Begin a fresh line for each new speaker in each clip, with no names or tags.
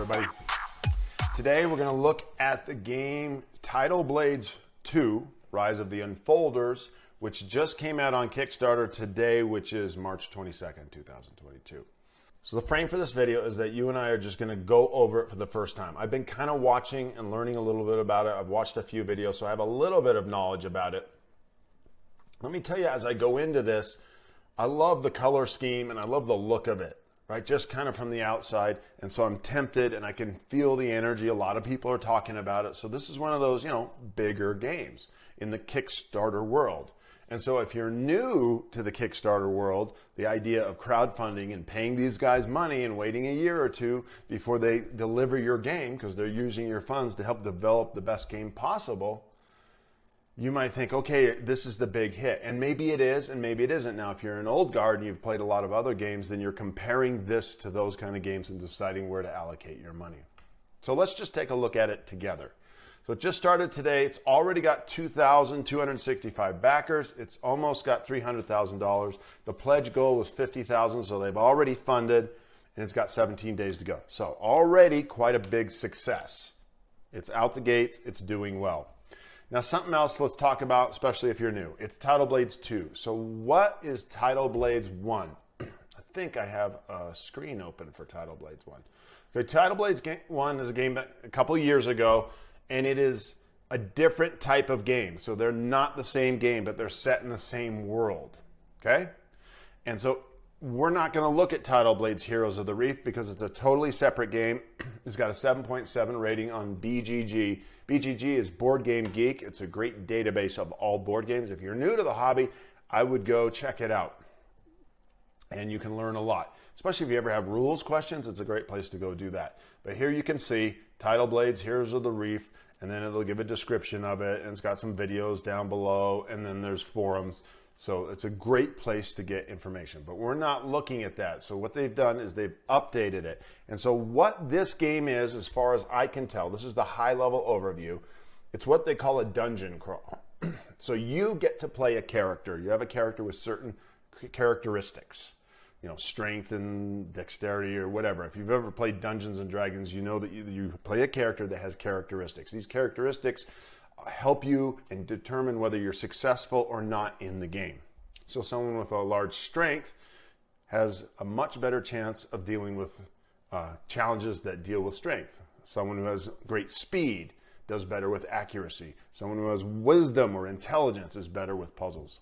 everybody. Today we're going to look at the game Tidal Blades 2, Rise of the Unfolders, which just came out on Kickstarter today, which is March 22nd, 2022. So the frame for this video is that you and I are just going to go over it for the first time. I've been kind of watching and learning a little bit about it. I've watched a few videos, so I have a little bit of knowledge about it. Let me tell you, as I go into this, I love the color scheme and I love the look of it, right? Just kind of from the outside. And so I'm tempted and I can feel the energy. A lot of people are talking about it. So this is one of those, bigger games in the Kickstarter world. And so if you're new to the Kickstarter world, the idea of crowdfunding and paying these guys money and waiting a year or two before they deliver your game, because they're using your funds to help develop the best game possible, you might think, okay, this is the big hit. And maybe it is, and maybe it isn't. Now, if you're an old guard and you've played a lot of other games, then you're comparing this to those kind of games and deciding where to allocate your money. So let's just take a look at it together. So it just started today. It's already got 2,265 backers. It's almost got $300,000. The pledge goal was 50,000, so they've already funded, and it's got 17 days to go. So already quite a big success. It's out the gates. It's doing well. Now, something else let's talk about, especially if you're new. It's Tidal Blades 2. So what is Tidal Blades 1? I think I have a screen open for Tidal Blades 1. Okay, Tidal Blades 1 is a game a couple of years ago, and it is a different type of game. So they're not the same game, but they're set in the same world. Okay? And so we're not going to look at Tidal Blades Heroes of the Reef because it's a totally separate game. It's got a 7.7 rating on BGG. BGG is Board Game Geek. It's a great database of all board games. If you're new to the hobby, I would go check it out. And you can learn a lot. Especially if you ever have rules questions, it's a great place to go do that. But here you can see Tidal Blades Heroes of the Reef, and then it'll give a description of it, and it's got some videos down below, and then there's forums. So it's a great place to get information, but we're not looking at that. So what they've done is they've updated it. And so what this game is, as far as I can tell, this is the high level overview. It's what they call a dungeon crawl. So you get to play a character. You have a character with certain characteristics, strength and dexterity or whatever. If you've ever played Dungeons and Dragons, you know that you play a character that has characteristics. These characteristics help you and determine whether you're successful or not in the game. So someone with a large strength has a much better chance of dealing with challenges that deal with strength. Someone who has great speed does better with accuracy. Someone who has wisdom or intelligence is better with puzzles.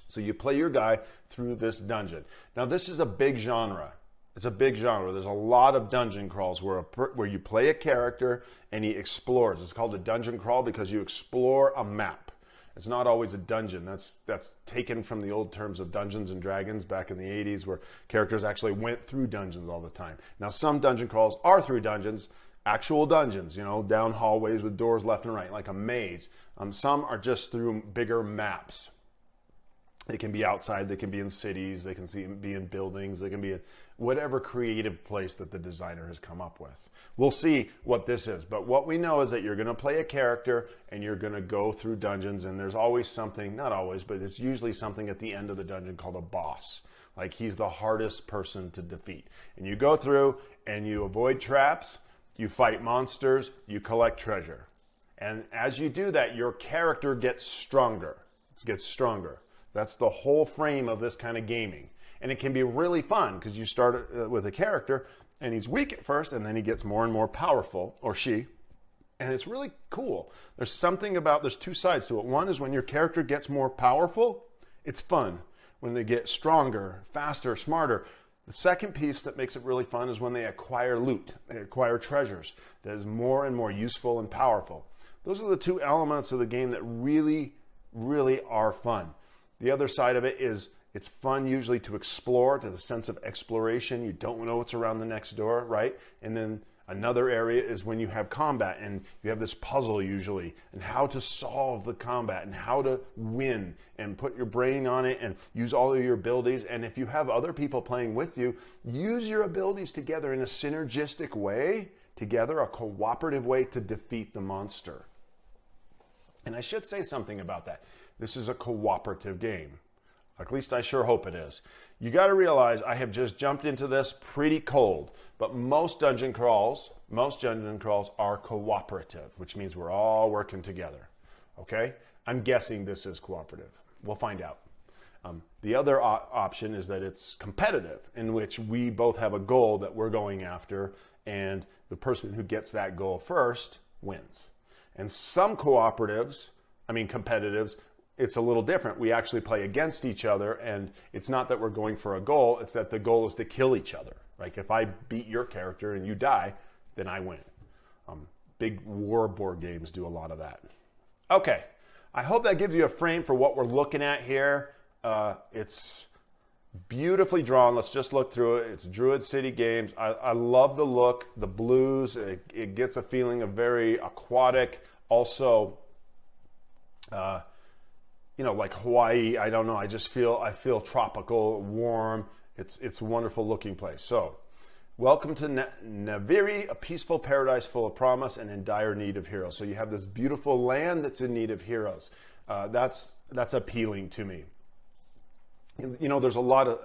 So you play your guy through this dungeon. Now this is a big genre. It's a big genre. There's a lot of dungeon crawls where you play a character and he explores. It's called a dungeon crawl because you explore a map. It's not always a dungeon. That's taken from the old terms of Dungeons and Dragons back in the 80s, where characters actually went through dungeons all the time. Now some dungeon crawls are through dungeons, actual dungeons, down hallways with doors left and right, like a maze. Some are just through bigger maps. They can be outside, they can be in cities, they can be in buildings, they can be in whatever creative place that the designer has come up with. We'll see what this is, but what we know is that you're going to play a character and you're going to go through dungeons, and there's always something, not always, but it's usually something at the end of the dungeon called a boss. Like he's the hardest person to defeat. And you go through and you avoid traps, you fight monsters, you collect treasure. And as you do that, your character gets stronger. It gets stronger. That's the whole frame of this kind of gaming. And it can be really fun because you start with a character and he's weak at first and then he gets more and more powerful, or she. And it's really cool. There's two sides to it. One is when your character gets more powerful, it's fun. When they get stronger, faster, smarter. The second piece that makes it really fun is when they acquire loot. They acquire treasures that is more and more useful and powerful. Those are the two elements of the game that really, really are fun. The other side of it is it's fun usually to explore, to the sense of exploration. You don't know what's around the next door, right? And then another area is when you have combat and you have this puzzle usually, and how to solve the combat and how to win and put your brain on it and use all of your abilities. And if you have other people playing with you, use your abilities together in a synergistic way, together, a cooperative way to defeat the monster. And I should say something about that. This is a cooperative game. At least I sure hope it is. You got to realize I have just jumped into this pretty cold, but most dungeon crawls are cooperative, which means we're all working together. Okay? I'm guessing this is cooperative. We'll find out. The other option is that it's competitive, in which we both have a goal that we're going after, and the person who gets that goal first wins. And some competitives, it's a little different. We actually play against each other, and it's not that we're going for a goal, it's that the goal is to kill each other. Like if I beat your character and you die, then I win. Big war board games do a lot of that. Okay, I hope that gives you a frame for what we're looking at here. It's beautifully drawn. Let's just look through it. It's Druid City Games. I love the look, the blues. It gets a feeling of very aquatic. Also, like Hawaii. I don't know. I feel tropical, warm. It's a wonderful looking place. So, welcome to Naviri, a peaceful paradise full of promise and in dire need of heroes. So you have this beautiful land that's in need of heroes. That's appealing to me. There's a lot of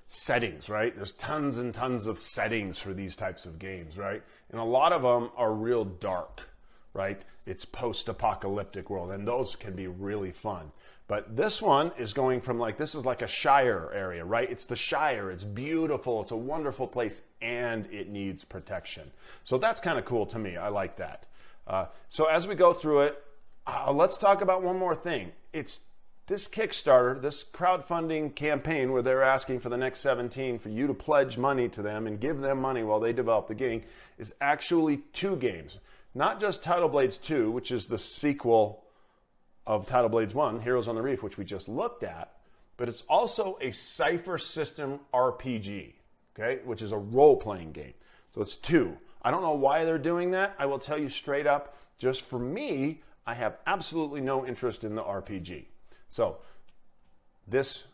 settings, right? There's tons and tons of settings for these types of games, right? And a lot of them are real dark, right? It's post-apocalyptic world, and those can be really fun. But this one is going from this is like a Shire area, right? It's the Shire. It's beautiful. It's a wonderful place, and it needs protection. So that's kind of cool to me. I like that. So as we go through it, let's talk about one more thing. It's this Kickstarter, this crowdfunding campaign where they're asking for the next 17 for you to pledge money to them and give them money while they develop the game is actually 2 games. Not just Tidal Blades 2, which is the sequel of Tidal Blades 1, Heroes on the Reef, which we just looked at, but it's also a Cypher System RPG, okay, which is a role-playing game. So it's 2. I don't know why they're doing that. I will tell you straight up, just for me, I have absolutely no interest in the RPG. So this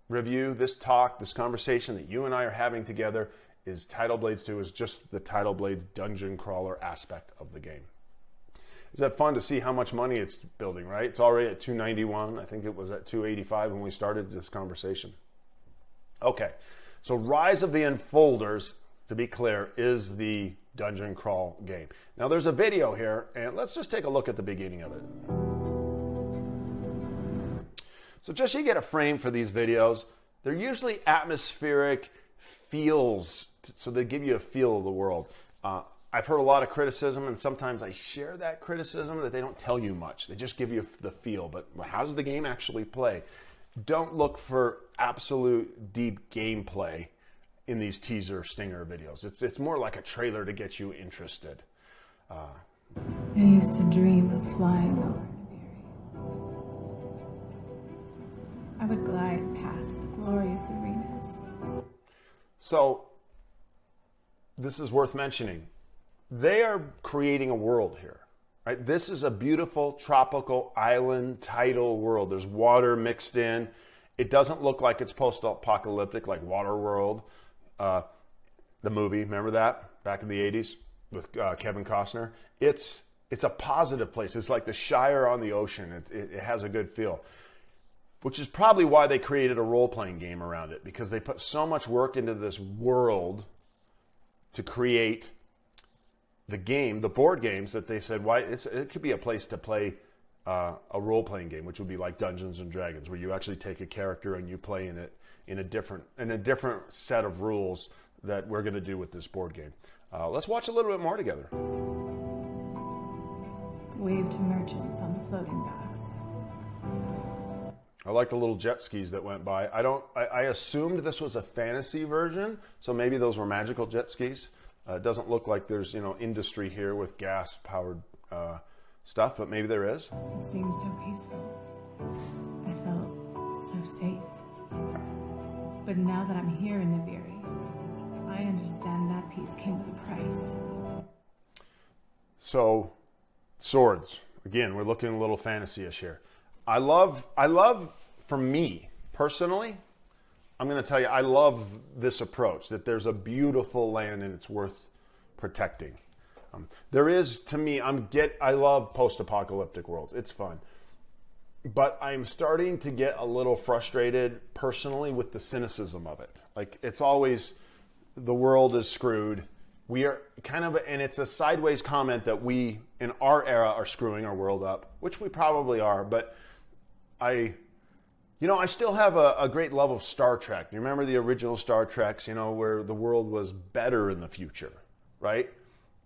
review, this talk, this conversation that you and I are having together is Tidal Blades 2, is just the Tidal Blades dungeon crawler aspect of the game. Is that fun to see how much money it's building, right? It's already at 291. I think it was at 285 when we started this conversation. Okay, so Rise of the Unfolders, to be clear, is the dungeon crawl game. Now there's a video here, and let's just take a look at the beginning of it. So just so you get a frame for these videos, they're usually atmospheric feels, so they give you a feel of the world. I've heard a lot of criticism, and sometimes I share that criticism that they don't tell you much. They just give you the feel, but how does the game actually play? Don't look for absolute deep gameplay in these teaser stinger videos. It's more like a trailer to get you interested.
I used to dream of flying over Naviri. I would glide past the glorious arenas.
So, this is worth mentioning. They are creating a world here, right? This is a beautiful tropical island tidal world. There's water mixed in. It doesn't look like it's post-apocalyptic like Waterworld, the movie. Remember that back in the 80s with Kevin Costner? It's a positive place. It's like the Shire on the ocean. It has a good feel, which is probably why they created a role-playing game around it, because they put so much work into this world to create the game, the board games, that they said, why it could be a place to play a role-playing game, which would be like Dungeons and Dragons, where you actually take a character and you play in it in a different set of rules that we're going to do with this board game. Let's watch a little bit more together.
Wave to merchants on the floating docks.
I like the little jet skis that went by. I assumed this was a fantasy version, so maybe those were magical jet skis. It doesn't look like there's industry here with gas-powered stuff, but maybe there is.
It seemed so peaceful. I felt so safe. But now that I'm here in Naviri, I understand that peace came with a price.
So, swords. Again, we're looking a little fantasy-ish here. I love, for me, personally, I'm going to tell you, I love this approach, that there's a beautiful land and it's worth protecting. There is, to me, I love post-apocalyptic worlds. It's fun. but I'm starting to get a little frustrated personally with the cynicism of it. Like, it's always, the world is screwed. We are kind of, and it's a sideways comment that we, in our era, are screwing our world up, which we probably are, but I still have a great love of Star Trek. You remember the original Star Treks, where the world was better in the future, right?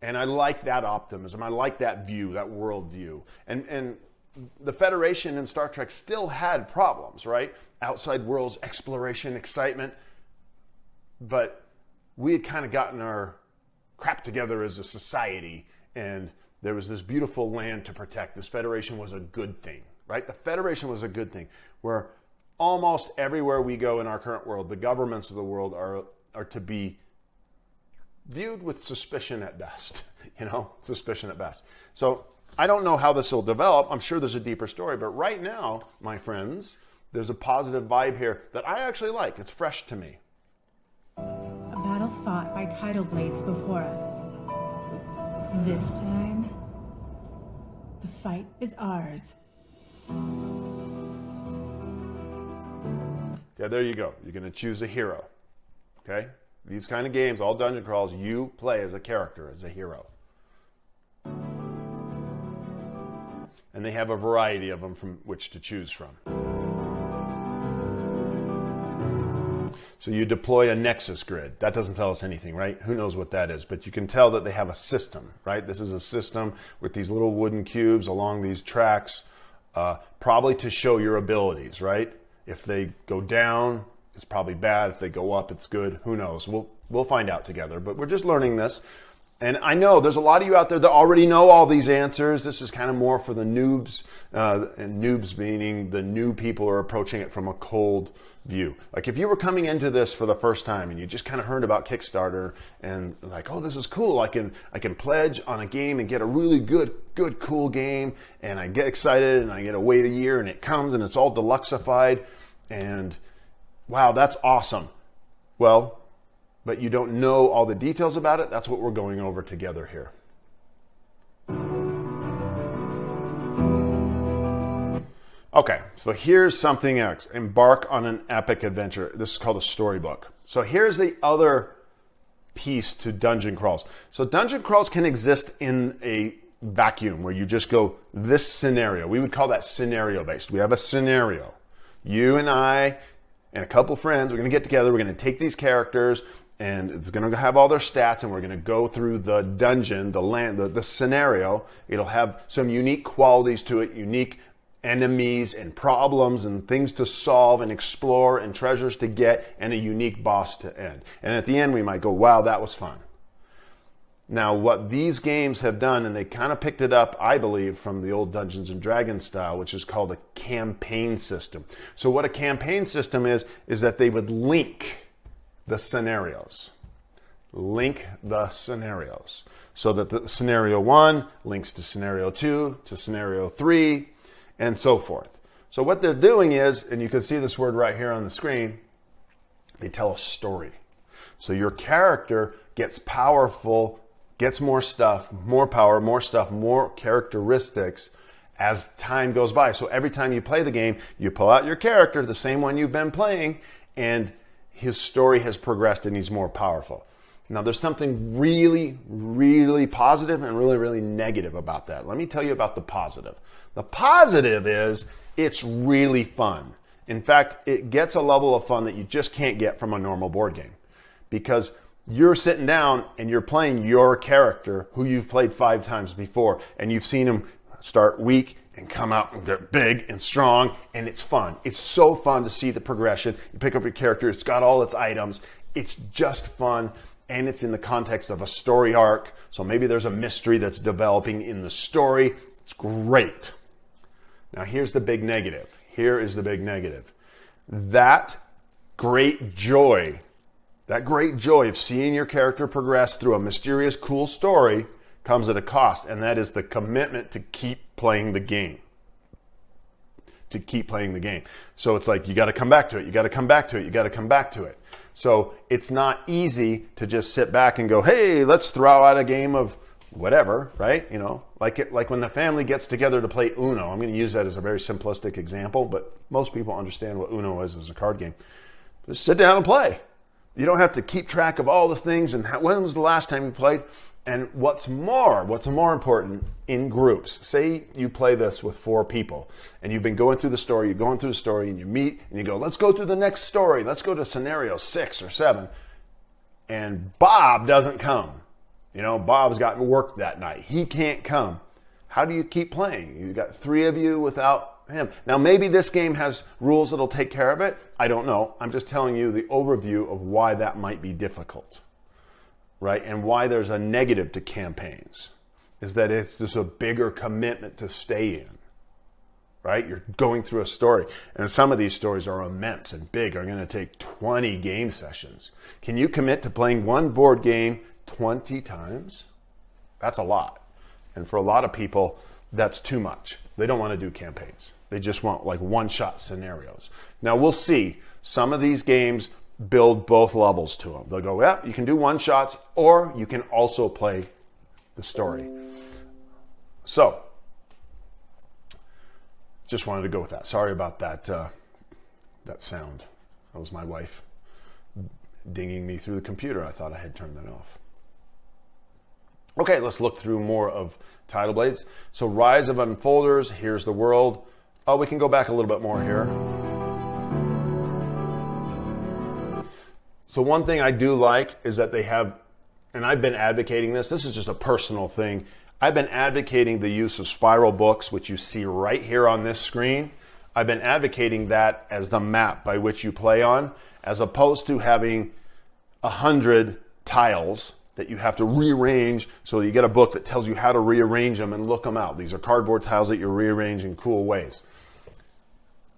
And I like that optimism. I like that view, that world view. And the Federation in Star Trek still had problems, right? Outside worlds, exploration, excitement. But we had kind of gotten our crap together as a society, and there was this beautiful land to protect. This Federation was a good thing, right? The Federation was a good thing, where almost everywhere we go in our current world, the governments of the world are to be viewed with suspicion at best, suspicion at best. So I don't know how this will develop. I'm sure there's a deeper story, but right now, my friends, there's a positive vibe here that I actually like. It's fresh to me.
A battle fought by Tidal Blades before us. This time, the fight is ours.
Yeah, there you go. You're going to choose a hero. Okay? These kind of games, all dungeon crawls, you play as a character, as a hero. And they have a variety of them from which to choose from. So you deploy a Nexus grid. That doesn't tell us anything, right? Who knows what that is? But you can tell that they have a system, right? This is a system with these little wooden cubes along these tracks, probably to show your abilities, right? If they go down, it's probably bad. If they go up, it's good. Who knows? We'll find out together. But we're just learning this. And I know there's a lot of you out there that already know all these answers. This is kind of more for the noobs, and noobs meaning the new people are approaching it from a cold view. Like if you were coming into this for the first time and you just kind of heard about Kickstarter and like, oh, this is cool. I can pledge on a game and get a really good, cool game. And I get excited and I get to wait a year and it comes and it's all deluxeified. And wow, that's awesome. Well, but you don't know all the details about it. That's what we're going over together here. Okay, so here's something else. Embark on an epic adventure. This is called a storybook. So here's the other piece to dungeon crawls. So dungeon crawls can exist in a vacuum where you just go, this scenario. We would call that scenario based. We have a scenario. You and I and a couple friends, we're going to get together. We're going to take these characters and it's going to have all their stats and we're going to go through the dungeon, the land, the scenario. It'll have some unique qualities to it, unique enemies and problems and things to solve and explore and treasures to get and a unique boss to end. And at the end we might go, wow, that was fun. Now what these games have done, and they kind of picked it up, I believe, from the old Dungeons and Dragons style, which is called a campaign system. So what a campaign system is that they would link the scenarios. Link the scenarios. So that the scenario 1 links to scenario 2, to scenario 3, and so forth. So what they're doing is, and you can see this word right here on the screen, they tell a story. So your character gets powerful, gets more stuff, more power, more stuff, more characteristics as time goes by. So every time you play the game, you pull out your character, the same one you've been playing, and his story has progressed and he's more powerful. Now there's something really, really positive and really, really negative about that. Let me tell you about the positive. The positive is it's really fun. In fact, it gets a level of fun that you just can't get from a normal board game. Because you're sitting down and you're playing your character who you've played 5 times before. And you've seen him start weak and come out and get big and strong. And it's fun. It's so fun to see the progression. You pick up your character. It's got all its items. It's just fun. And it's in the context of a story arc. So maybe there's a mystery that's developing in the story. It's great. Now here's the big negative. Here is the big negative. That great joy of seeing your character progress through a mysterious, cool story comes at a cost, and that is the commitment to keep playing the game. To keep playing the game. So it's like you got to come back to it, you got to come back to it, you got to come back to it. So it's not easy to just sit back and go, hey, let's throw out a game of whatever, right? You know, like when the family gets together to play Uno. I'm going to use that as a very simplistic example, but most people understand what Uno is as a card game. Just sit down and play. You don't have to keep track of all the things and when was the last time you played. And what's more important, in groups. Say you play this with 4 people and you've been going through the story, and you meet and you go, let's go through the next story. Let's go to scenario 6 or 7. And Bob doesn't come. You know, Bob's got work that night. He can't come. How do you keep playing? You've got 3 of you without him. Now, maybe this game has rules that'll take care of it. I don't know. I'm just telling you the overview of why that might be difficult, right? And why there's a negative to campaigns is that it's just a bigger commitment to stay in, right? You're going through a story. And some of these stories are immense and big, are going to take 20 game sessions. Can you commit to playing one board game 20 times? That's a lot. And for a lot of people, that's too much. They don't want to do campaigns. They just want like one-shot scenarios. Now we'll see. Some of these games build both levels to them. They'll go, yeah, you can do one-shots, or you can also play the story. So, just wanted to go with that. Sorry about that, that sound. That was my wife dinging me through the computer. I thought I had turned that off. Okay, let's look through more of Tidal Blades. So Rise of Unfolders, here's the world. Oh, we can go back a little bit more here. So one thing I do like is that they have, and I've been advocating this is just a personal thing. I've been advocating the use of spiral books, which you see right here on this screen. I've been advocating that as the map by which you play on, as opposed to having 100 tiles that you have to rearrange. So you get a book that tells you how to rearrange them and look them out. These are cardboard tiles that you rearrange in cool ways.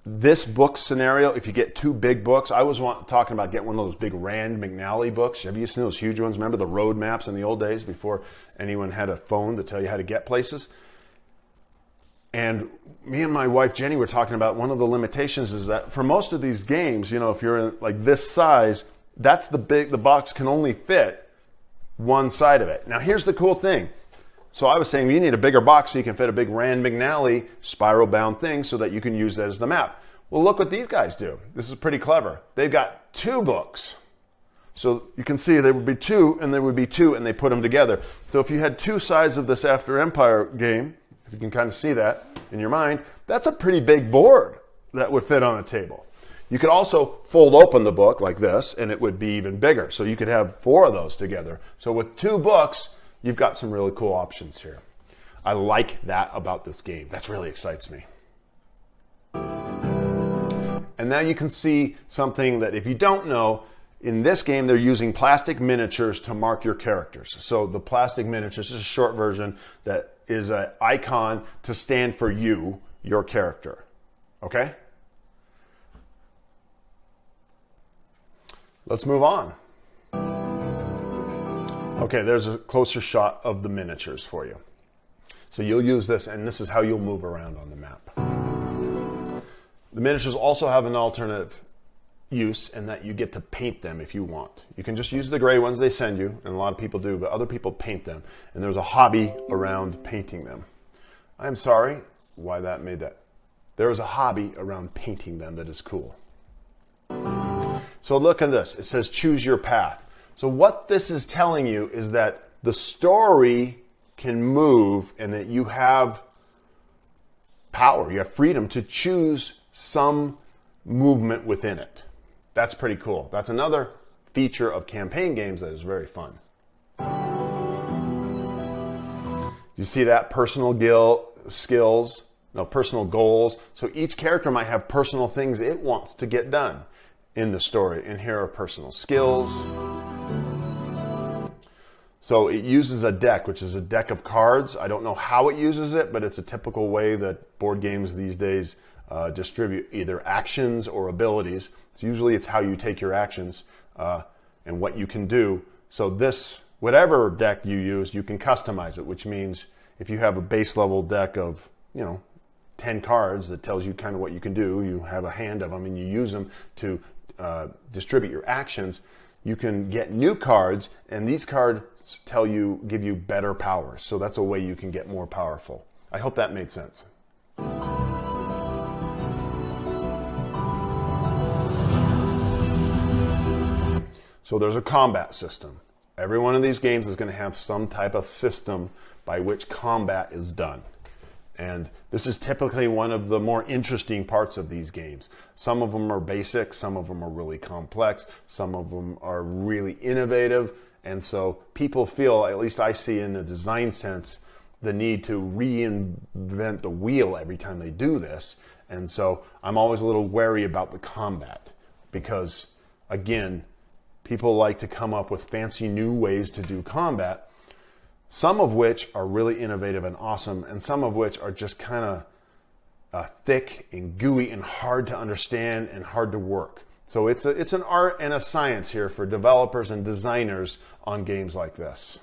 This book scenario, if you get 2 big books, I was talking about getting one of those big Rand McNally books. Have you seen those huge ones? Remember the road maps in the old days before anyone had a phone to tell you how to get places? And me and my wife Jenny were talking about one of the limitations is that for most of these games, you know, if you're in like this size, that's the box can only fit one side of it. Now here's the cool thing. So I was saying you need a bigger box so you can fit a big Rand McNally spiral bound thing so that you can use that as the map. Well, look what these guys do. This is pretty clever. They've got 2 books. So you can see there would be 2 and there would be 2 and they put them together. So if you had 2 sides of this After Empire game, if you can kind of see that in your mind, that's a pretty big board that would fit on a table. You could also fold open the book like this and it would be even bigger. So you could have 4 of those together. So with 2 books, you've got some really cool options here. I like that about this game. That really excites me. And now you can see something that if you don't know, in this game they're using plastic miniatures to mark your characters. So the plastic miniatures is a short version that is an icon to stand for you, your character. Okay? Let's move on. Okay, there's a closer shot of the miniatures for you. So you'll use this, and this is how you'll move around on the map. The miniatures also have an alternative use in that you get to paint them if you want. You can just use the gray ones they send you, and a lot of people do, but other people paint them. And there's a hobby around painting them. I'm sorry why that made that. There is a hobby around painting them that is cool. So look at this. It says choose your path. So what this is telling you is that the story can move and that you have power, you have freedom to choose some movement within it. That's pretty cool. That's another feature of campaign games that is very fun. You see that? Personal personal goals. So each character might have personal things it wants to get done in the story. And here are personal skills. So it uses a deck, which is a deck of cards. I don't know how it uses it, but it's a typical way that board games these days distribute either actions or abilities. So usually it's how you take your actions and what you can do. So this, whatever deck you use, you can customize it, which means if you have a base level deck of, 10 cards that tells you kind of what you can do, you have a hand of them and you use them to distribute your actions, you can get new cards, and these cards give you better powers. So that's a way you can get more powerful. I hope that made sense. So there's a combat system. Every one of these games is going to have some type of system by which combat is done. And this is typically one of the more interesting parts of these games. Some of them are basic, some of them are really complex, some of them are really innovative. And so people feel, at least I see in the design sense, the need to reinvent the wheel every time they do this. And so I'm always a little wary about the combat because, again, people like to come up with fancy new ways to do combat, some of which are really innovative and awesome, and some of which are just kind of thick and gooey and hard to understand and hard to work. So it's an art and a science here for developers and designers on games like this.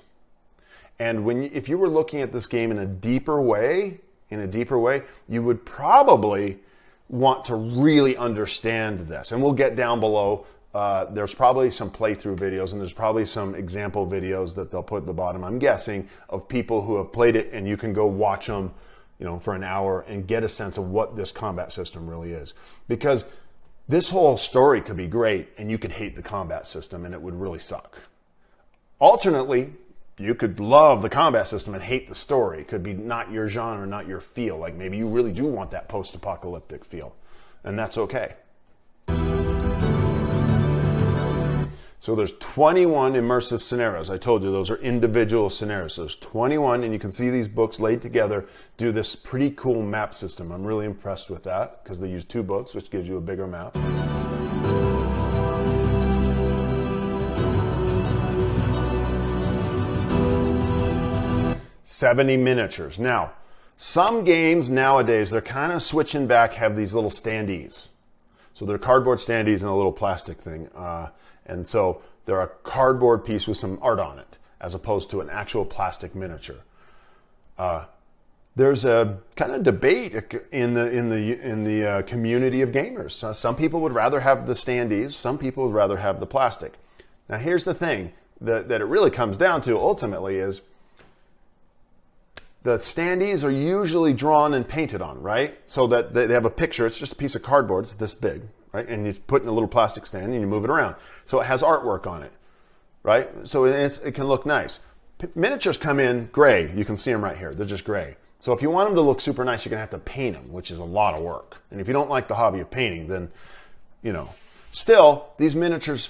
And if you were looking at this game in a deeper way, you would probably want to really understand this. And we'll get down below. There's probably some playthrough videos, and there's probably some example videos that they'll put at the bottom, I'm guessing, of people who have played it, and you can go watch them, for an hour and get a sense of what this combat system really is. Because this whole story could be great, and you could hate the combat system, and it would really suck. Alternately, you could love the combat system and hate the story. It could be not your genre, not your feel. Like maybe you really do want that post-apocalyptic feel, and that's okay. So there's 21 immersive scenarios. I told you those are individual scenarios. So there's 21, and you can see these books laid together do this pretty cool map system. I'm really impressed with that because they use 2 books, which gives you a bigger map. $70 miniatures. Now, some games nowadays, they're kind of switching back, have these little standees. So they're cardboard standees and a little plastic thing. And so they're a cardboard piece with some art on it, as opposed to an actual plastic miniature. There's a kind of debate in the community of gamers. Some people would rather have the standees. Some people would rather have the plastic. Now, here's the thing that it really comes down to ultimately is the standees are usually drawn and painted on, right? So that they have a picture. It's just a piece of cardboard. It's this big. Right? And you put in a little plastic stand and you move it around. So it has artwork on it, right? So it can look nice. Miniatures come in gray. You can see them right here. They're just gray. So if you want them to look super nice, you're going to have to paint them, which is a lot of work. And if you don't like the hobby of painting, then, Still, these miniatures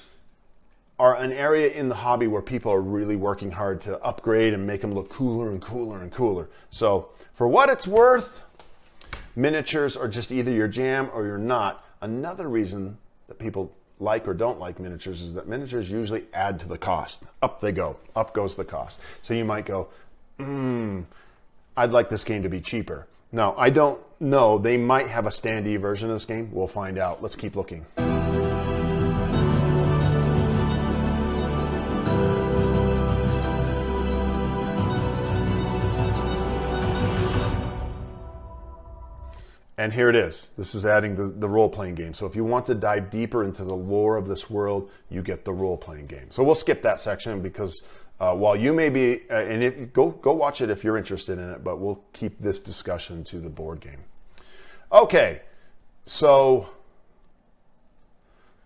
are an area in the hobby where people are really working hard to upgrade and make them look cooler and cooler and cooler. So for what it's worth, miniatures are just either your jam or you're not. Another reason that people like or don't like miniatures is that miniatures usually add to the cost. Up they go. Up goes the cost. So you might go, I'd like this game to be cheaper. No, I don't know. They might have a standee version of this game. We'll find out. Let's keep looking. And here it is. This is adding the role-playing game. So if you want to dive deeper into the lore of this world, you get the role-playing game. So we'll skip that section because while you may be, go watch it if you're interested in it, but we'll keep this discussion to the board game. Okay, so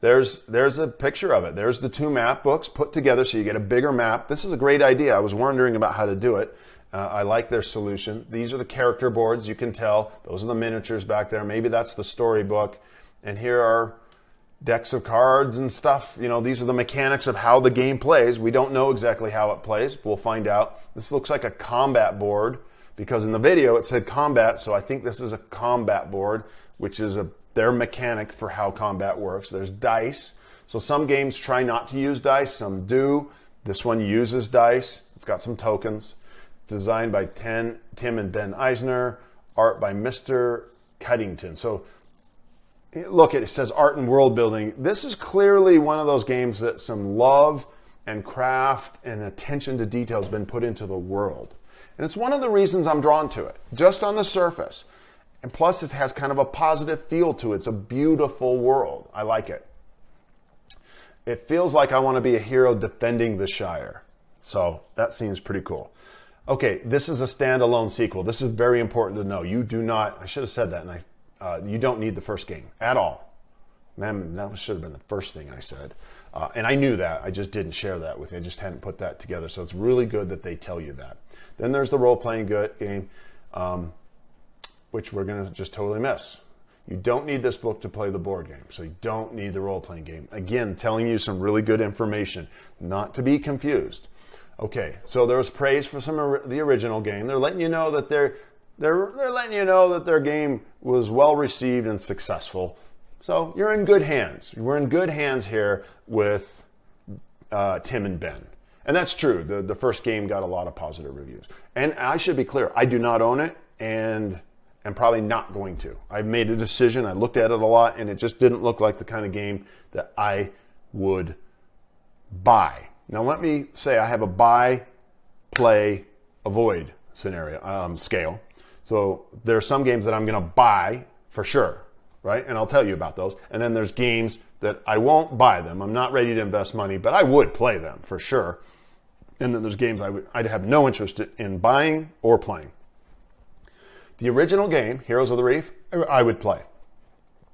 there's a picture of it. There's the 2 map books put together so you get a bigger map. This is a great idea. I was wondering about how to do it. I like their solution. These are the character boards. You can tell. Those are the miniatures back there. Maybe that's the storybook. And here are decks of cards and stuff. These are the mechanics of how the game plays. We don't know exactly how it plays. We'll find out. This looks like a combat board because in the video it said combat. So I think this is a combat board, which is their mechanic for how combat works. There's dice. So some games try not to use dice. Some do. This one uses dice. It's got some tokens. Designed by Tim and Ben Eisner, art by Mr. Cuddington. So look, it says art and world building. This is clearly one of those games that some love and craft and attention to detail has been put into the world. And it's one of the reasons I'm drawn to it, just on the surface. And plus it has kind of a positive feel to it. It's a beautiful world. I like it. it feels like I want to be a hero defending the Shire. So that seems pretty cool. Okay, this is a standalone sequel. This is very important to know. You do not, I should have said that, and you don't need the first game at all. Man, that should have been the first thing I said. And I knew that. I just didn't share that with you. I just hadn't put that together. So it's really good that they tell you that. Then there's the role-playing game, which we're going to just totally miss. You don't need this book to play the board game. So you don't need the role-playing game. Again, telling you some really good information, not to be confused. Okay, so there was praise for some of the original game. They're letting you know that they're letting you know that their game was well received and successful. So you're in good hands. We're in good hands here with Tim and Ben. And that's true. The first game got a lot of positive reviews. And I should be clear, I do not own it and am probably not going to. I've made a decision. I looked at it a lot and it just didn't look like the kind of game that I would buy. Now let me say I have a buy, play, avoid scenario scale. So there are some games that I'm going to buy for sure, right? And I'll tell you about those. And then there's games that I won't buy them. I'm not ready to invest money, but I would play them for sure. And then there's games I'd have no interest in buying or playing. The original game, Heroes of the Reef, I would play.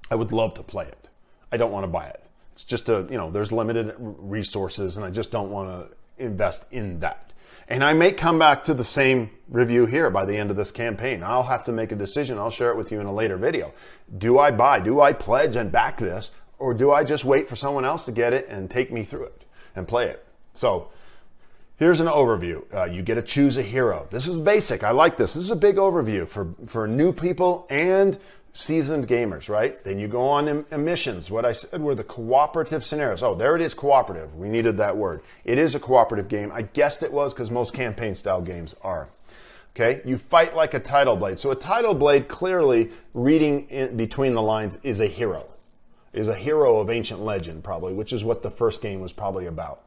I would love to play it. I don't want to buy it. It's just there's limited resources and I just don't want to invest in that. And I may come back to the same review here by the end of this campaign. I'll have to make a decision. I'll share it with you in a later video. Do I buy? Do I pledge and back this? Or do I just wait for someone else to get it and take me through it and play it? So here's an overview. You get to choose a hero. This is basic. I like this. This is a big overview for new people and seasoned gamers, right? Then you go on missions. What I said were the cooperative scenarios. Oh, there it is, cooperative. We needed that word. It is a cooperative game. I guessed it was because most campaign style games are. Okay, you fight like a Tidal Blade. So a Tidal Blade, clearly reading in between the lines, is a hero of ancient legend probably, which is what the first game was probably about.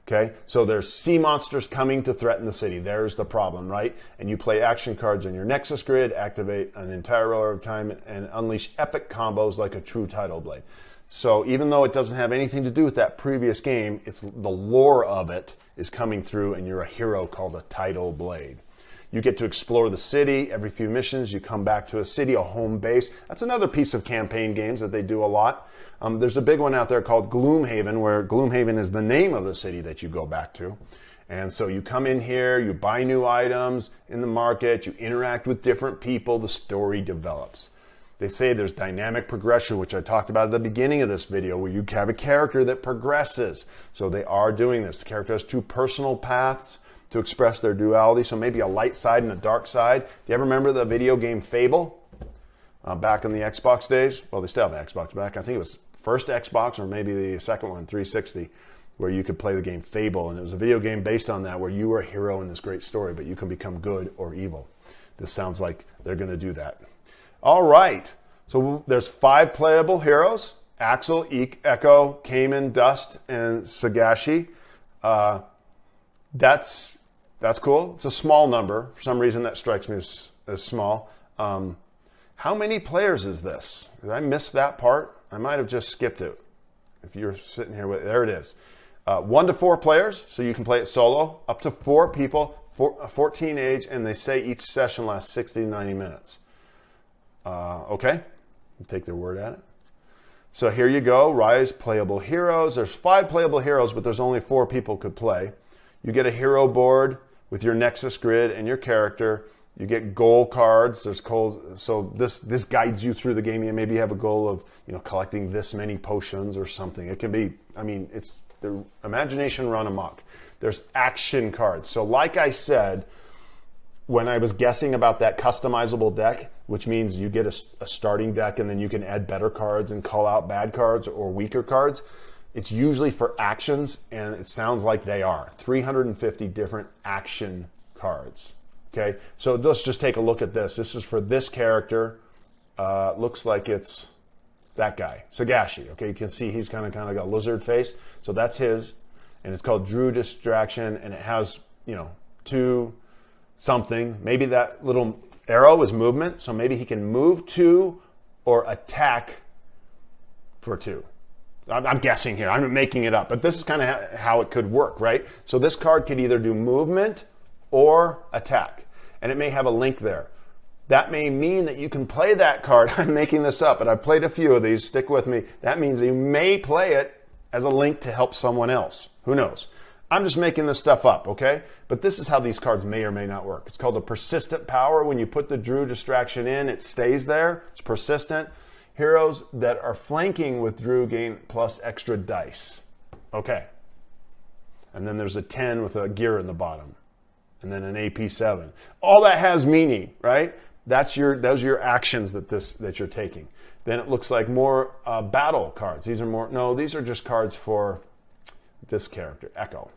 Okay, so there's sea monsters coming to threaten the city. There's the problem, right? And you play action cards on your Nexus grid, activate an entire roller of time, and unleash epic combos like a true Tidal Blade. So even though it doesn't have anything to do with that previous game, it's the lore of it is coming through, and you're a hero called a Tidal Blade. You get to explore the city. Every few missions, you come back to a city, a home base. That's another piece of campaign games that they do a lot. There's a big one out there called Gloomhaven, where Gloomhaven is the name of the city that you go back to. And so you come in here, you buy new items in the market, you interact with different people, the story develops. They say there's dynamic progression, which I talked about at the beginning of this video, where you have a character that progresses. So they are doing this. The character has two personal paths to express their duality, so maybe a light side and a dark side. Do you ever remember the video game Fable? Back in the Xbox days? Well, they still have an Xbox back. I think it was first Xbox or maybe the second one, 360, where you could play the game Fable. And it was a video game based on that, where you were a hero in this great story, but you can become good or evil. This sounds like they're going to do that. All right. So there's 5 playable heroes: Axel, Echo, Cayman, Dust, and Sagashi. That's cool. It's a small number. For some reason, that strikes me as small. How many players is this? Did I miss that part? I might have just skipped it. If you're sitting here with, there it is. 1 to 4 players, so you can play it solo. Up to 4 people, 14 age, and they say each session lasts 60 to 90 minutes. Okay, take their word at it. So here you go, Rise Playable Heroes. There's 5 playable heroes, but there's only 4 people could play. You get a hero board with your Nexus grid and your character. You get goal cards. So this guides you through the game. You maybe have a goal of collecting this many potions or something. It can be, it's the imagination run amok. There's action cards. So like I said, when I was guessing about that customizable deck, which means you get a starting deck and then you can add better cards and call out bad cards or weaker cards, it's usually for actions, and it sounds like they are. 350 different action cards. Okay, so let's just take a look at this. This is for this character. Looks like it's that guy, Sagashi. Okay, you can see he's kind of got a lizard face. So that's his, and it's called Drew Distraction, and it has 2 something. Maybe that little arrow is movement, so maybe he can move 2 or attack for 2. I'm guessing here. I'm making it up, but this is kind of how it could work, right? So this card could either do movement or attack, and it may have a link there. That may mean that you can play that card. I'm making this up, but I've played a few of these. Stick with me. That means you may play it as a link to help someone else. Who knows? I'm just making this stuff up, okay? But this is how these cards may or may not work. It's called a persistent power. When you put the Drew distraction in, it stays there. It's persistent. Heroes that are flanking with Drew gain plus extra dice. Okay. And then there's a 10 with a gear in the bottom. And then an AP7. All that has meaning, right? Those are your actions that you're taking. Then it looks like more battle cards. These are just cards for this character, Echo.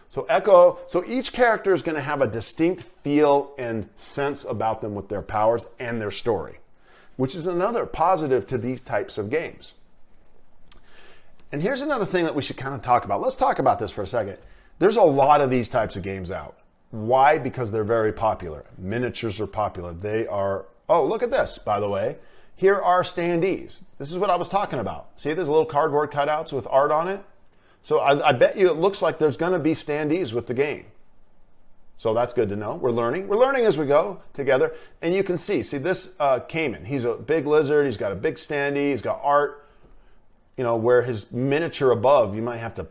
So each character is going to have a distinct feel and sense about them with their powers and their story, which is another positive to these types of games. And here's another thing that we should kind of talk about. Let's talk about this for a second. There's a lot of these types of games out. Why? Because they're very popular. Miniatures are popular. Oh, look at this, by the way. Here are standees. This is what I was talking about. See, there's little cardboard cutouts with art on it. So I bet you it looks like there's going to be standees with the game. So that's good to know. We're learning. We're learning as we go together. And you can see this Cayman. He's a big lizard. He's got a big standee. He's got art. You know, where his miniature above, you might have to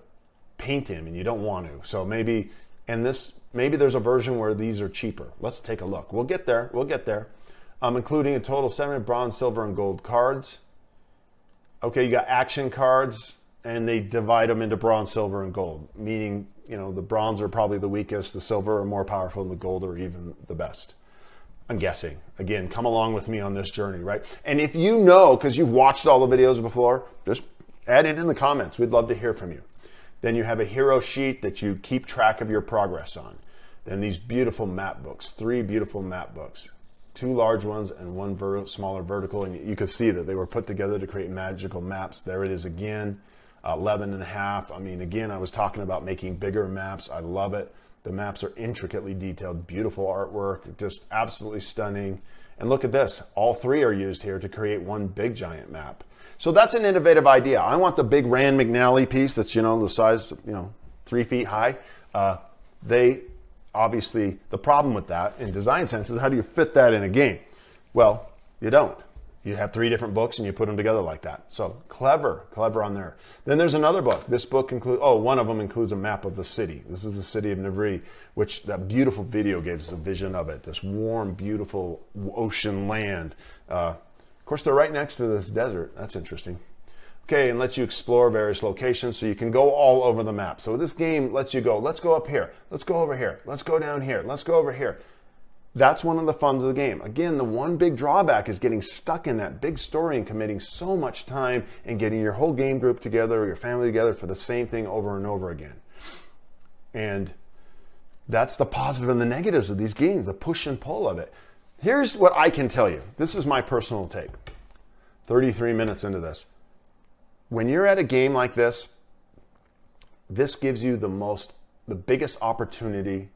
paint him, and you don't want to. So maybe there's a version where these are cheaper. Let's take a look. We'll get there. Including a total 7 bronze, silver, and gold cards. Okay, you got action cards, and they divide them into bronze, silver, and gold, meaning, the bronze are probably the weakest, the silver are more powerful, and the gold are even the best. I'm guessing. Again, come along with me on this journey, right? And if you know, because you've watched all the videos before, just add it in the comments. We'd love to hear from you. Then you have a hero sheet that you keep track of your progress on. Then these beautiful map books, 3 beautiful map books, 2 large ones and 1 smaller vertical. And you can see that they were put together to create magical maps. There it is again, 11.5. I mean, again, I was talking about making bigger maps. I love it. The maps are intricately detailed, beautiful artwork, just absolutely stunning. And look at this. All 3 are used here to create one big giant map. So that's an innovative idea. I want the big Rand McNally piece that's, the size, 3 feet high. Obviously, the problem with that in design sense is how do you fit that in a game? Well, you don't. You have 3 different books and you put them together like that. So clever on there. Then there's another book. This book one of them includes a map of the city. This is the city of Naviri, which that beautiful video gave us a vision of it. This warm, beautiful ocean land. Of course, they're right next to this desert. That's interesting. Okay, and lets you explore various locations so you can go all over the map. So this game lets you go, let's go up here, let's go over here, let's go down here, let's go over here. That's one of the funs of the game. Again, the one big drawback is getting stuck in that big story and committing so much time and getting your whole game group together or your family together for the same thing over and over again. And that's the positive and the negatives of these games, the push and pull of it. Here's what I can tell you. This is my personal take. 33 minutes into this. When you're at a game like this, this gives you the biggest opportunity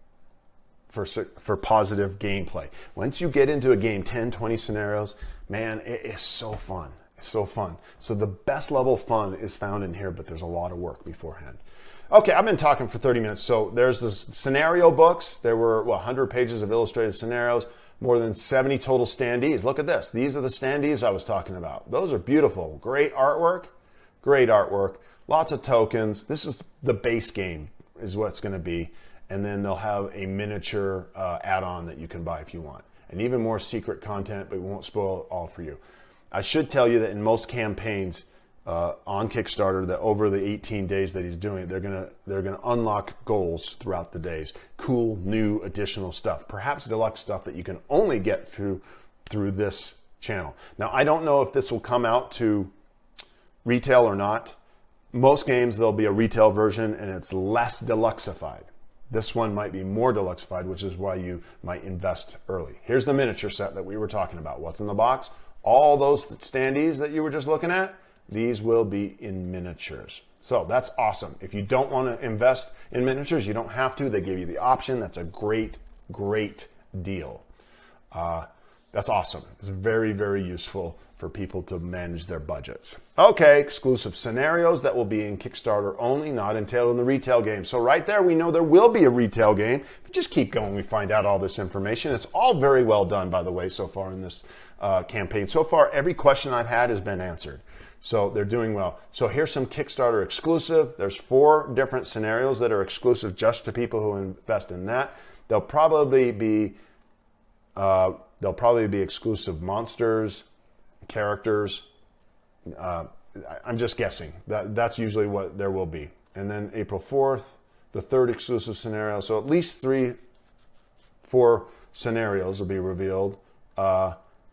for positive gameplay. Once you get into a game, 10, 20 scenarios, man, it is so fun. It's so fun. So the best level of fun is found in here, but there's a lot of work beforehand. Okay, I've been talking for 30 minutes. So there's the scenario books. There were 100 pages of illustrated scenarios, more than 70 total standees. Look at this. These are the standees I was talking about. Those are beautiful. Great artwork. Lots of tokens. This is the base game is what it's going to be. And then they'll have a miniature add-on that you can buy if you want. And even more secret content, but we won't spoil it all for you. I should tell you that in most campaigns on Kickstarter, that over the 18 days that he's doing it, they're gonna unlock goals throughout the days. Cool, new, additional stuff. Perhaps deluxe stuff that you can only get through this channel. Now, I don't know if this will come out to retail or not. Most games, there'll be a retail version and it's less deluxeified. This one might be more deluxeified, which is why you might invest early. Here's the miniature set that we were talking about. What's in the box? All those standees that you were just looking at, these will be in miniatures. So that's awesome. If you don't want to invest in miniatures, you don't have to. They give you the option. That's a great, great deal. That's awesome. It's very, very useful for people to manage their budgets. Okay, exclusive scenarios that will be in Kickstarter only, not entailed in the retail game. So right there, we know there will be a retail game. If we just keep going, we find out all this information. It's all very well done, by the way, so far in this campaign. So far, every question I've had has been answered. So they're doing well. So here's some Kickstarter exclusive. There's 4 different scenarios that are exclusive just to people who invest in that. They'll probably be exclusive monsters, characters. I'm just guessing. That's usually what there will be. And then April 4th, the 3rd exclusive scenario. So at least 4 scenarios will be revealed.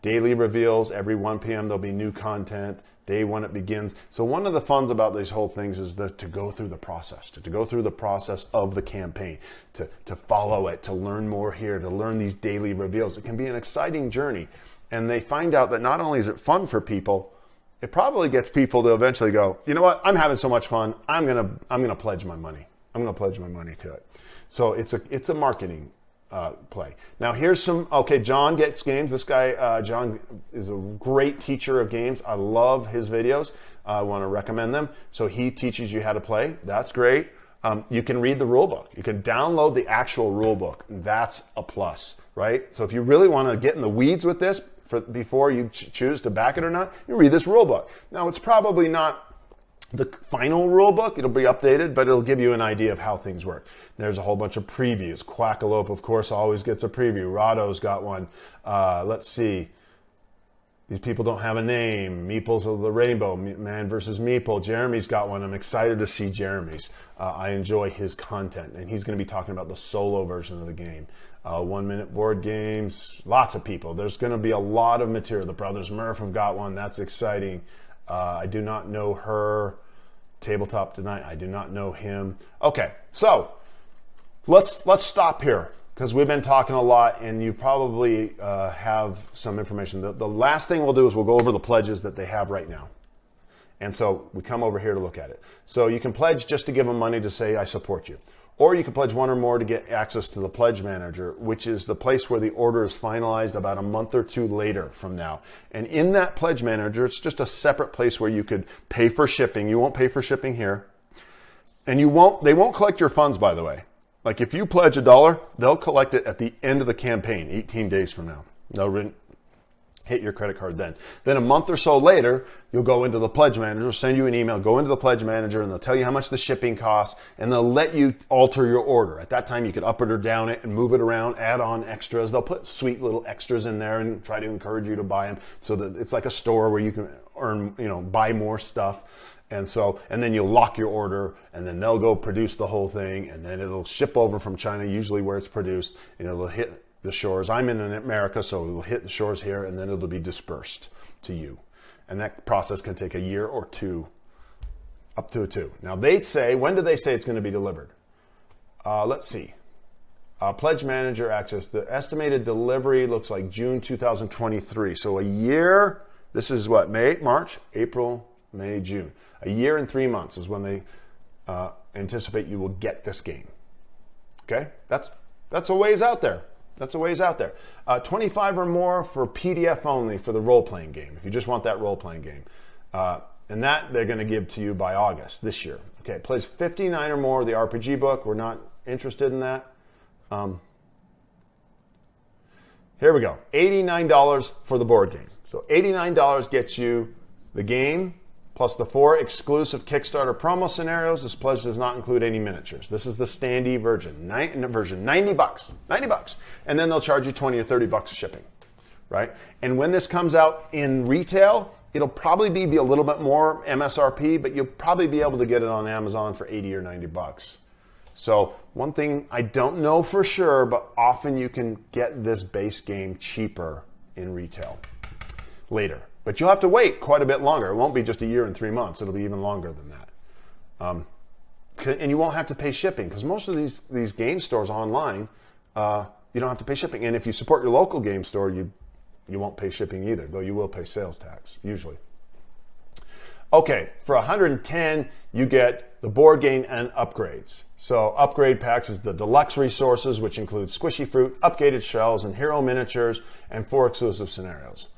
Daily reveals. Every 1 p.m. there'll be new content. Day 1 it begins. So one of the funs about these whole things is to go through the process, to go through the process of the campaign, to follow it, to learn more here, to learn these daily reveals. It can be an exciting journey. And they find out that not only is it fun for people, it probably gets people to eventually go, you know what, I'm having so much fun, I'm gonna pledge my money. I'm gonna pledge my money to it. So it's a marketing play. Now here's some, okay, John Gets Games. This guy, John, is a great teacher of games. I love his videos. I want to recommend them. So he teaches you how to play. That's great. You can read the rule book. You can download the actual rule book. That's a plus, right? So if you really want to get in the weeds with this before you choose to back it or not, you read this rule book. Now it's probably not the final rule book. It'll be updated, but it'll give you an idea of how things work. There's a whole bunch of previews. Quackalope, of course, always gets a preview. Rado's got one. Let's see. These people don't have a name. Meeples of the Rainbow, Man versus Meeple. Jeremy's got one. I'm excited to see Jeremy's. I enjoy his content, and he's going to be talking about the solo version of the game. 1-minute board games, lots of people. There's going to be a lot of material. The Brothers Murph have got one. That's exciting. I do not know her. Tabletop Tonight, I do not know him. Okay, so let's stop here because we've been talking a lot and you probably have some information. The last thing we'll do is we'll go over the pledges that they have right now. And so we come over here to look at it. So you can pledge just to give them money to say, I support you. Or you can pledge 1 or more to get access to the Pledge Manager, which is the place where the order is finalized about a month or 2 later from now. And in that Pledge Manager, it's just a separate place where you could pay for shipping. You won't pay for shipping here. And they won't collect your funds, by the way. Like if you pledge $1, they'll collect it at the end of the campaign, 18 days from now. They'll hit your credit card then. Then a month or so later, you'll go into the Pledge Manager, send you an email, go into the Pledge Manager, and they'll tell you how much the shipping costs, and they'll let you alter your order. At that time, you could up it or down it and move it around, add on extras. They'll put sweet little extras in there and try to encourage you to buy them so that it's like a store where you can buy more stuff. And then you'll lock your order, and then they'll go produce the whole thing, and then it'll ship over from China, usually where it's produced, and it'll hit the shores. I'm in America, so it will hit the shores here, and then it'll be dispersed to you. And that process can take a year or 2, up to 2. Now they say, when do they say it's going to be delivered? Let's see. Pledge Manager access. The estimated delivery looks like June 2023. So a year, this is what, March, April, May, June. A year and 3 months is when they anticipate you will get this game. Okay? That's a ways out there. That's a ways out there. 25 or more for PDF only for the role-playing game, if you just want that role-playing game. And that they're going to give to you by August this year. Okay, it plays 59 or more of the RPG book. We're not interested in that. Here we go. $89 for the board game. So $89 gets you the game, plus the 4 exclusive Kickstarter promo scenarios. This pledge does not include any miniatures. This is the standee version, $90. $90. And then they'll charge you $20 or $30 shipping, right? And when this comes out in retail, it'll probably be a little bit more MSRP, but you'll probably be able to get it on Amazon for $80 or $90. So one thing I don't know for sure, but often you can get this base game cheaper in retail later. But you'll have to wait quite a bit longer. It won't be just a year and 3 months. It'll be even longer than that. And you won't have to pay shipping because most of these game stores online, you don't have to pay shipping. And if you support your local game store, you won't pay shipping either, though you will pay sales tax, usually. Okay, for 110, you get the board game and upgrades. So upgrade packs is the deluxe resources, which include squishy fruit, updated shells, and hero miniatures, and 4 exclusive scenarios.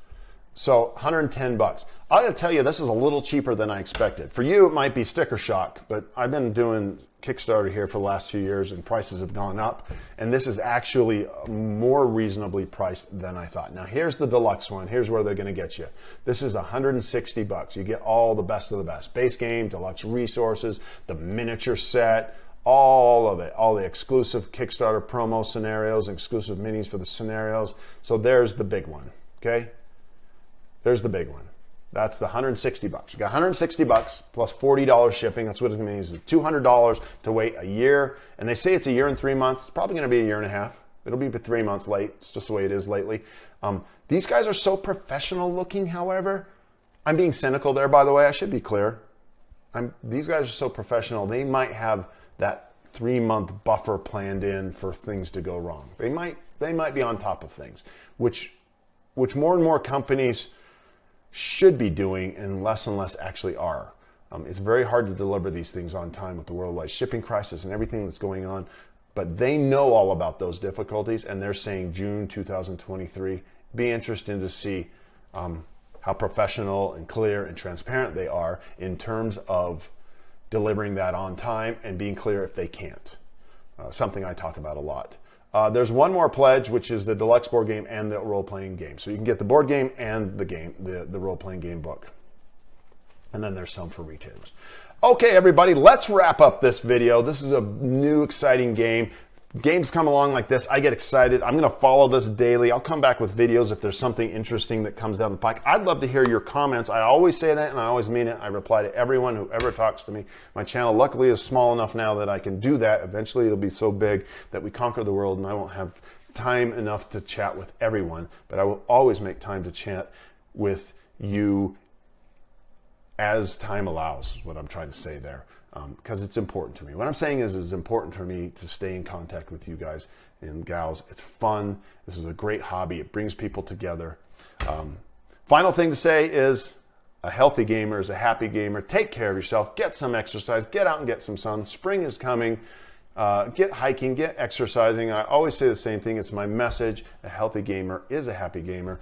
So 110 bucks. I gotta tell you, this is a little cheaper than I expected. For you, it might be sticker shock, but I've been doing Kickstarter here for the last few years and prices have gone up. And this is actually more reasonably priced than I thought. Now here's the deluxe one. Here's where they're gonna get you. This is 160 bucks. You get all the best of the best. Base game, deluxe resources, the miniature set, all of it, all the exclusive Kickstarter promo scenarios, exclusive minis for the scenarios. So there's the big one, okay? There's the big one. That's the 160 bucks. You got 160 bucks plus $40 shipping. That's what it means. It's $200 to wait a year. And they say it's a year and 3 months. It's probably going to be a year and a half. It'll be 3 months late. It's just the way it is lately. These guys are so professional looking, however. I'm being cynical there, by the way. I should be clear. These guys are so professional. They might have that 3-month buffer planned in for things to go wrong. They might be on top of things, which more and more companies should be doing and less actually are. It's very hard to deliver these things on time with the worldwide shipping crisis and everything that's going on, but they know all about those difficulties and they're saying June 2023. Be interesting to see how professional and clear and transparent they are in terms of delivering that on time and being clear if they can't. Something I talk about a lot. There's one more pledge, which is the deluxe board game and the role-playing game. So you can get the board game and the game, the role-playing game book. And then there's some for retailers. Okay, everybody, let's wrap up this video. This is a new, exciting game. Games come along like this, I get excited. I'm going to follow this daily. I'll come back with videos if there's something interesting that comes down the pike. I'd love to hear your comments. I always say that and I always mean it. I reply to everyone who ever talks to me. My channel luckily is small enough now that I can do that. Eventually it'll be so big that we conquer the world and I won't have time enough to chat with everyone, but I will always make time to chat with you as time allows, is what I'm trying to say there. Because it's important to me. What I'm saying is it's important for me to stay in contact with you guys and gals. It's fun. This is a great hobby. It brings people together. Final thing to say is a healthy gamer is a happy gamer. Take care of yourself. Get some exercise. Get out and get some sun. Spring is coming. Get hiking. Get exercising. I always say the same thing. It's my message. A healthy gamer is a happy gamer.